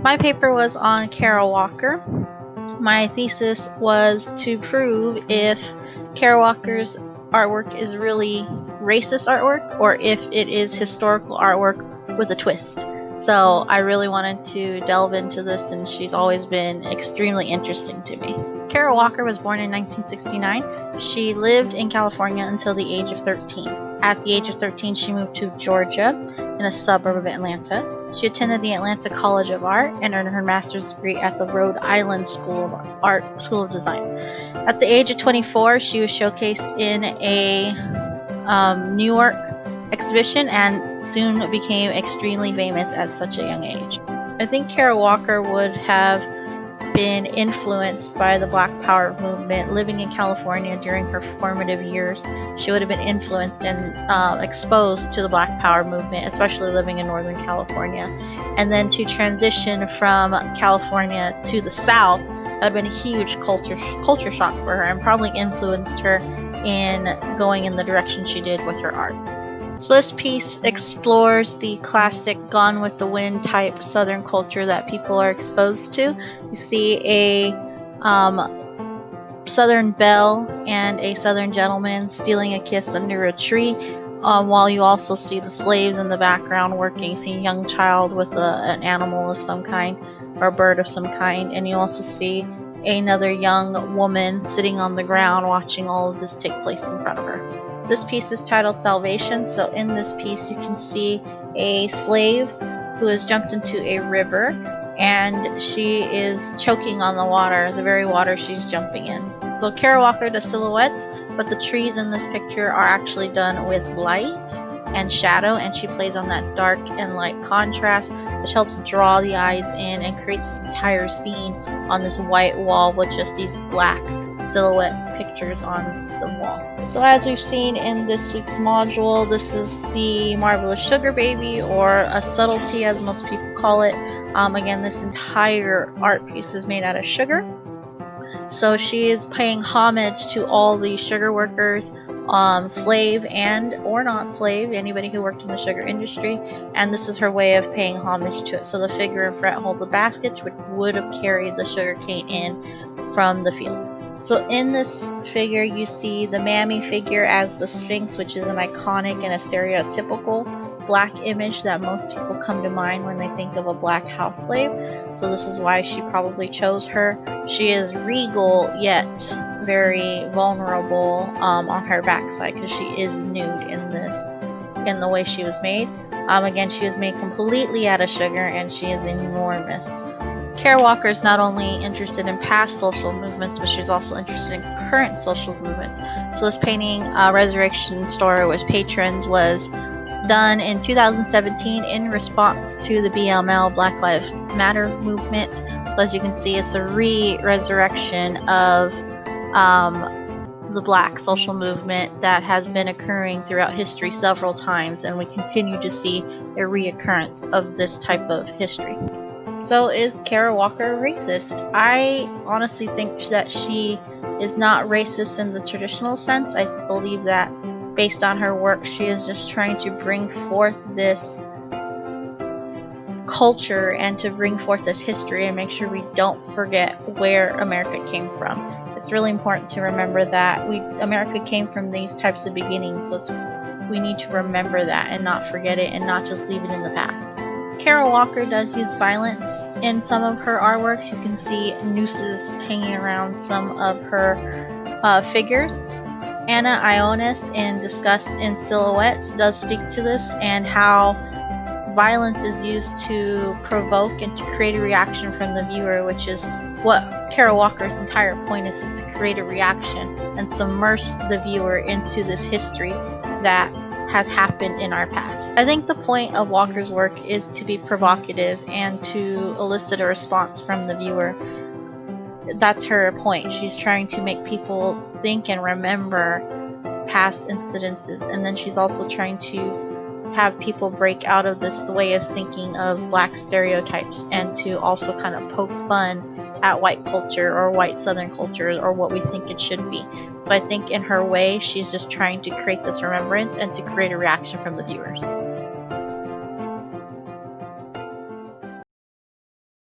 My paper was on Kara Walker. My thesis was to prove if Kara Walker's artwork is really racist artwork or if it is historical artwork with a twist. So I really wanted to delve into this, and she's always been extremely interesting to me. Kara Walker was born in 1969. She lived in California until the age of 13. At the age of 13, she moved to Georgia in a suburb of Atlanta. She attended the Atlanta College of Art and earned her master's degree at the Rhode Island School of Design. At the age of 24, she was showcased in a New York exhibition and soon became extremely famous at such a young age. I think Kara Walker would have been influenced by the Black Power movement. Living in California during her formative years, she would have been influenced and exposed to the Black Power movement, especially living in Northern California. And then to transition from California to the South, that would have been a huge culture shock for her and probably influenced her in going in the direction she did with her art. So this piece explores the classic Gone with the Wind type Southern culture that people are exposed to. You see a Southern belle and a Southern gentleman stealing a kiss under a tree, while you also see the slaves in the background working. You see a young child with an animal of some kind or a bird of some kind, and you also see another young woman sitting on the ground watching all of this take place in front of her. This piece is titled Salvation. So in this piece you can see a slave who has jumped into a river and she is choking on the water, the very water she's jumping in. So Kara Walker does silhouettes, but the trees in this picture are actually done with light and shadow, and she plays on that dark and light contrast, which helps draw the eyes in and creates this entire scene on this white wall with just these black silhouette pictures on the wall. So as we've seen in this week's module, this is the Marvelous Sugar Baby, or a subtlety as most people call it. Again, this entire art piece is made out of sugar. So she is paying homage to all the sugar workers, slave and or not slave, anybody who worked in the sugar industry, and this is her way of paying homage to it. So the figure in front holds a basket which would have carried the sugar cane in from the field. So in this figure you see the Mammy figure as the Sphinx, which is an iconic and a stereotypical black image that most people come to mind when they think of a black house slave. So this is why she probably chose her. She is regal yet very vulnerable on her backside, because she is nude in the way she was made. Again, she was made completely out of sugar and she is enormous. Kara Walker is not only interested in past social movements, but she's also interested in current social movements. So this painting, Resurrection Story with Patrons, was done in 2017 in response to the BLM, Black Lives Matter movement. So as you can see, it's a resurrection of the black social movement that has been occurring throughout history several times, and we continue to see a reoccurrence of this type of history. So is Kara Walker racist? I honestly think that she is not racist in the traditional sense. I believe that based on her work, she is just trying to bring forth this culture and to bring forth this history and make sure we don't forget where America came from. It's really important to remember that America came from these types of beginnings, so we need to remember that and not forget it and not just leave it in the past. Kara Walker does use violence in some of her artworks. You can see nooses hanging around some of her figures. Anna Ionis in Disgust in Silhouettes does speak to this and how violence is used to provoke and to create a reaction from the viewer, which is what Kara Walker's entire point is, to create a reaction and submerge the viewer into this history that has happened in our past. I think the point of Walker's work is to be provocative and to elicit a response from the viewer. That's her point. She's trying to make people think and remember past incidences, and then she's also trying to have people break out of this way of thinking of black stereotypes and to also kind of poke fun at white culture or white Southern culture or what we think it should be. So I think in her way she's just trying to create this remembrance and to create a reaction from the viewers.